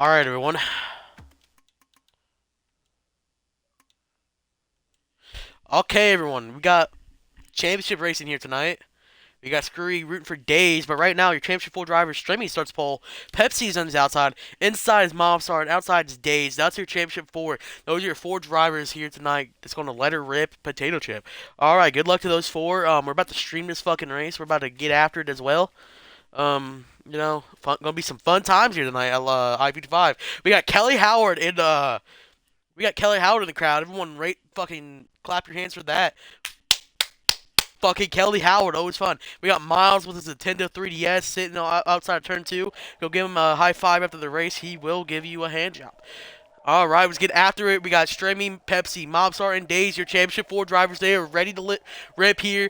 Alright, everyone. Okay, everyone. We got championship racing here tonight. We got Scurry rooting for Days, but right now your championship 4 driver Stremme starts pole. Pepsi's on the outside. Inside is Mobstar, and outside is Days. That's your championship 4. Those are your 4 drivers here tonight. It's going to let her rip potato chip. Alright, good luck to those 4. We're about to stream this fucking race. We're about to get after it as well. Gonna be some fun times here tonight at i55. We got Kelly Howard in the crowd. Everyone, rate fucking clap your hands for that. Fucking Kelly Howard, always fun. We got Miles with his Nintendo 3DS sitting outside of turn 2. Go give him a high five after the race. He will give you a hand job. All right, let's get after it. We got Stremme, Pepsi, Mobstar, and Days, your championship 4 drivers. They are ready to rip here.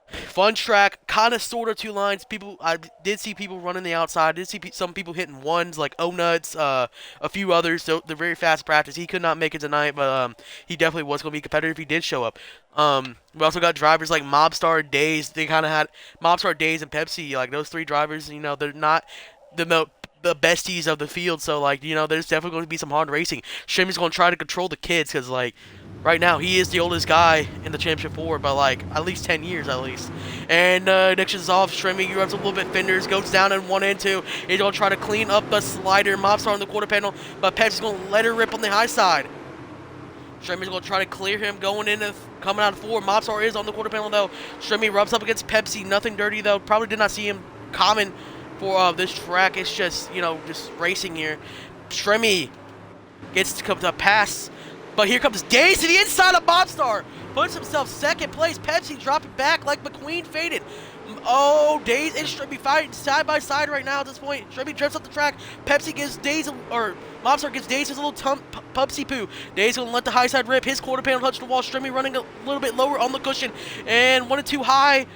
Fun track, kind of sort of 2 lines. I did see people running the outside. I did see some people hitting ones like O-Nuts, a few others. So they're very fast practice. He could not make it tonight, but he definitely was going to be competitive if he did show up. We also got drivers like Mobstar, Days. They kind of had Mobstar, Days, and Pepsi. Like those 3 drivers, they're not the besties of the field. So there's definitely going to be some hard racing. Strimme's going to try to control the kids because right now, he is the oldest guy in the championship 4 by at least 10 years at least. And Dixon's off. Stremme runs a little bit fenders, goes down in 1 and 2. He's going to try to clean up the slider. Mobstar on the quarter panel, but Pepsi's going to let her rip on the high side. Strimme's going to try to clear him coming out of 4. Mobstar is on the quarter panel though. Stremme rubs up against Pepsi. Nothing dirty though. Probably did not see him common for this track. It's just, just racing here. Stremme gets to come to pass. But here comes Days to the inside of Mobstar. Puts himself second place. Pepsi dropping back like McQueen faded. Oh, Days and Stremme fighting side by side right now at this point. Stremme drifts up the track. Pepsi gives Mobstar gives Days his little pupsy poo. Days gonna let the high side rip. His quarter panel touch the wall. Stremme running a little bit lower on the cushion. And 1 and 2 high.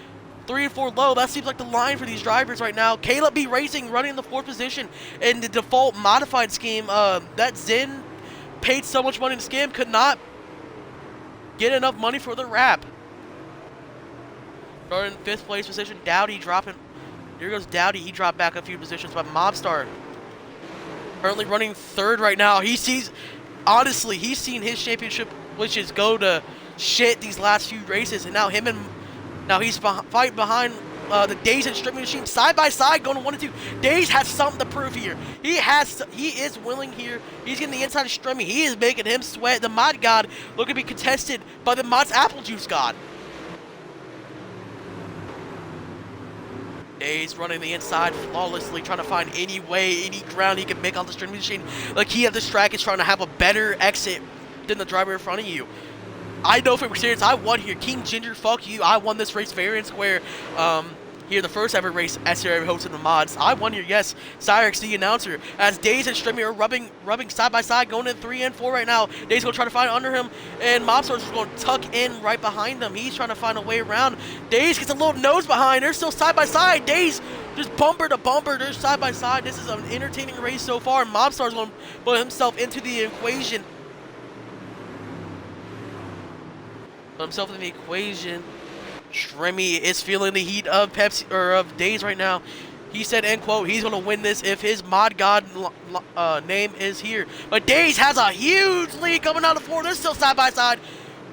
3 and 4 low. That seems like the line for these drivers right now. Caleb B Racing running in the 4th position in the default modified scheme. That Zen paid so much money to scam, could not get enough money for the wrap. Starting in 5th place position, Dowdy dropping. Here goes Dowdy. He dropped back a few positions, but Mobstar currently running 3rd right now. Honestly, he's seen his championship wishes go to shit these last few races, and now he's fighting behind the Days and Stremme machine side by side going to 1 and 2. Days has something to prove here. He is willing here. He's getting the inside of Stremme. He is making him sweat. The mod god looking to be contested by the mod's apple juice god. Days running the inside flawlessly, trying to find any ground he can make on the Stremme machine. The key of this track is trying to have a better exit than the driver in front of you. I know from experience, I won here. Kingginger, fuck you. I won this race fair and square. Here, the first ever race SCRA hosted the mods. I won here, yes. Cyrix, the announcer. As Days and Stremme are rubbing side by side, going in 3 and 4 right now. Days going to try to find under him, and Mobstar's just going to tuck in right behind him. He's trying to find a way around. Days gets a little nose behind. They're still side by side. Days just bumper to bumper. They're side by side. This is an entertaining race so far. Mobstar's going to put himself into the equation. Stremme is feeling the heat of Pepsi or of Days right now. He said, end quote, he's going to win this if his mod god name is here. But Days has a huge lead coming out of 4. They're still side by side.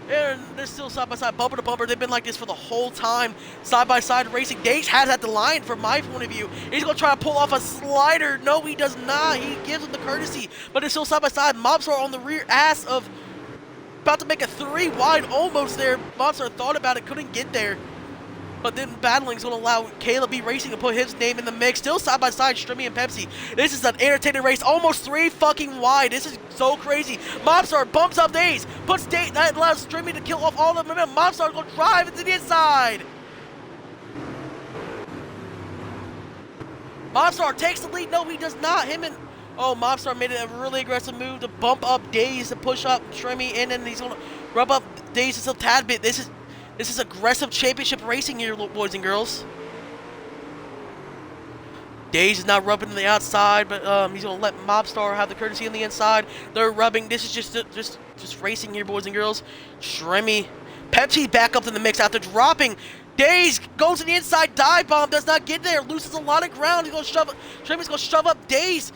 And they're still side by side, bumper to bumper. They've been like this for the whole time. Side by side racing. Days has at the line from my point of view. He's going to try to pull off a slider. No, he does not. He gives him the courtesy. But they're still side by side. Mobstar on the rear ass of about to make a 3 wide almost there. Mobstar thought about it, couldn't get there. But then battling is going to allow Caleb B Racing to put his name in the mix. Still side by side, Stremme and Pepsi. This is an entertaining race. Almost 3 fucking wide. This is so crazy. Mobstar bumps up Days. Puts Days. That allows Stremme to kill off all the momentum. Mobstar is going to drive into the inside. Mobstar takes the lead. No, he does not. Mobstar made a really aggressive move to bump up Days to push up Stremme, and then he's going to rub up Days just a tad bit. This is aggressive championship racing here, boys and girls. Days is not rubbing on the outside, but he's going to let Mobstar have the courtesy on the inside. They're rubbing. This is just racing here, boys and girls. Stremme, Pepsi back up in the mix after dropping. Days goes to the inside, dive bomb, does not get there, loses a lot of ground. He's going to shove. Stremme's going to shove up Days.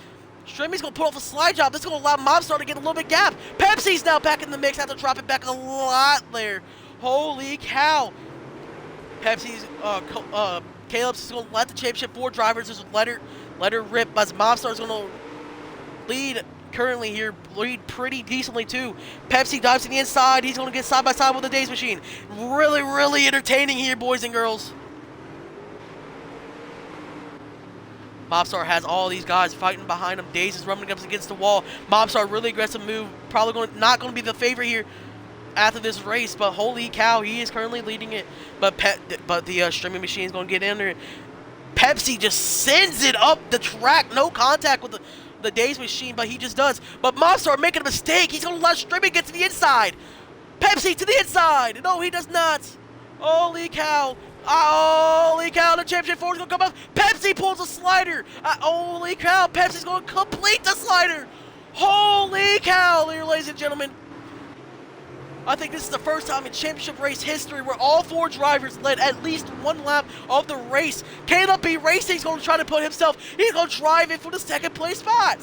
Stremmy's going to put off a slide job. This is going to allow Mobstar to get a little bit gap. Pepsi's now back in the mix. Have to drop it back a lot there. Holy cow. Pepsi's, Caleb's is going to let the championship 4 drivers just let her rip, as Mobstar's going to lead currently here, lead pretty decently too. Pepsi dives to the inside. He's going to get side by side with the Dauyx machine. Really, really entertaining here, boys and girls. Mobstar has all these guys fighting behind him. Dauyx is running up against the wall. Mobstar, really aggressive move. Probably not going to be the favorite here after this race, but holy cow, he is currently leading it. But the streaming machine is going to get in there. Pepsi just sends it up the track. No contact with the Dauyx machine, but he just does. But Mobstar making a mistake. He's going to let streaming get to the inside. Pepsi to the inside. No, he does not. Holy cow. Holy cow, the championship 4 is going to come up. Pepsi pulls a slider. Holy cow, Pepsi's going to complete the slider. Holy cow, ladies and gentlemen. I think this is the first time in championship race history where all 4 drivers led at least 1 lap of the race. Caleb B. Racing's going to try to put himself, he's going to drive in for the 2nd place spot.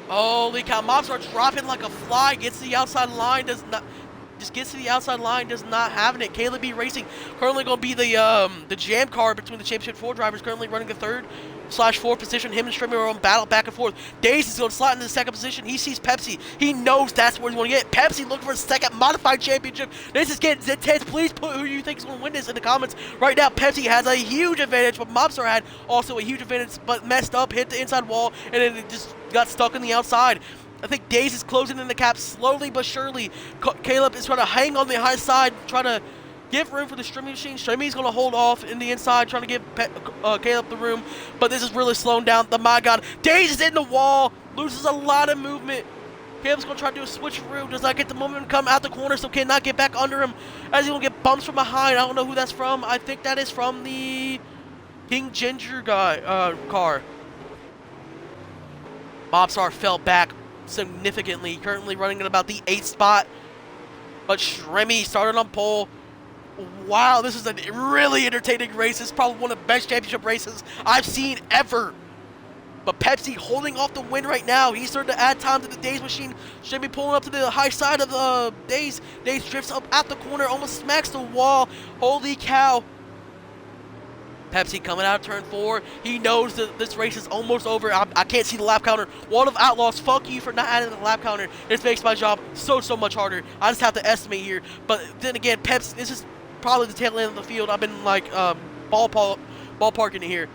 Holy cow, Mobstar dropping like a fly, gets to the outside line, does not having it. Caleb B. Racing currently going to be the jam car between the championship 4 drivers, currently running the 3rd/4th position. Him and Stremme are on battle back and forth. Dauyx is going to slot into the 2nd position. He sees Pepsi. He knows that's where he's going to get. Pepsi looking for a 2nd modified championship. This is getting intense. Please put who you think is going to win this in the comments. Right now, Pepsi has a huge advantage, but Mobstar had also a huge advantage, but messed up, hit the inside wall, and then it just got stuck on the outside. I think Dauyx is closing in the gap slowly but surely. Caleb is trying to hang on the high side, trying to give room for the streaming machine. Stremmy's going to hold off in the inside, trying to give Caleb the room. But this is really slowing down. My God. Dauyx is in the wall. Loses a lot of movement. Caleb's going to try to do a switcheroo. Does not get the momentum come out the corner, so cannot get back under him. As he's going to get bumps from behind. I don't know who that's from. I think that is from the Kingginger guy, car. Mobstar fell back significantly, currently running at about the 8th spot, but Stremme started on pole. Wow, this is a really entertaining race. This is probably one of the best championship races I've seen ever. But Pepsi holding off the win right now. He's starting to add time to the Dauyx machine. Stremme pulling up to the high side of the Dauyx. Dauyx drifts up at the corner, almost smacks the wall. Holy cow. Pepsi coming out of turn 4. He knows that this race is almost over. I can't see the lap counter. World of Outlaws, fuck you for not adding the lap counter. This makes my job so much harder. I just have to estimate here. But then again, Pepsi, this is probably the tail end of the field. I've been like ballparking it here.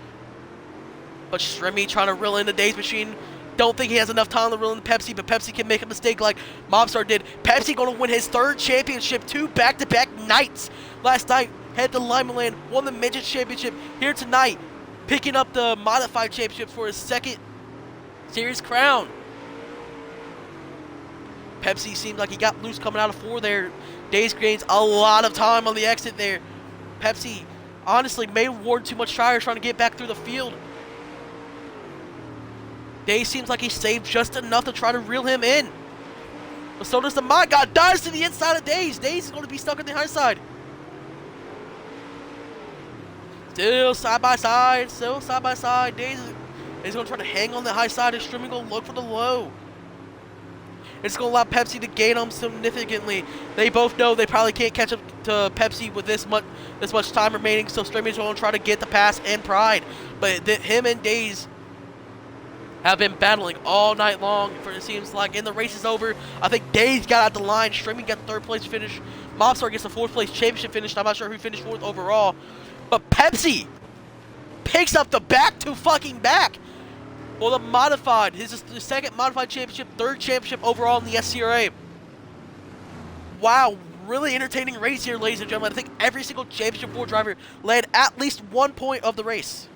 But Stremme trying to reel in the Dauyx machine. Don't think he has enough time to reel in Pepsi, but Pepsi can make a mistake like Mobstar did. Pepsi going to win his 3rd championship, 2 back-to-back nights. Last night, head to Lima Land, won the Midget Championship. Here tonight, picking up the Modified Championship for his 2nd series crown. Pepsi seemed like he got loose coming out of 4 there. Dauyx gains a lot of time on the exit there. Pepsi honestly may award too much tires trying to get back through the field. Dauyx seems like he saved just enough to try to reel him in. But so does the My God. Dives to the inside of Dauyx. Dauyx is going to be stuck on the high side. Still side by side. Dauyx is going to try to hang on the high side. And Stremme going to look for the low. It's going to allow Pepsi to gain him significantly. They both know they probably can't catch up to Pepsi with this much time remaining. So Stremme is going to try to get the pass and pride. But him and Dauyx have been battling all night long, for it seems like. And the race is over. I think Dauyx got out the line. Stremme got the 3rd place finish. Mobstar gets the 4th place championship finish. I'm not sure who finished 4th overall. But Pepsi picks up the back-to-fucking-back. Well, the modified. His is the 2nd modified championship, 3rd championship overall in the SCRA. Wow, really entertaining race here, ladies and gentlemen. I think every single championship 4 driver led at least 1 point of the race.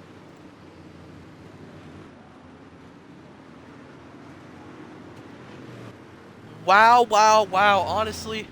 Wow. Honestly,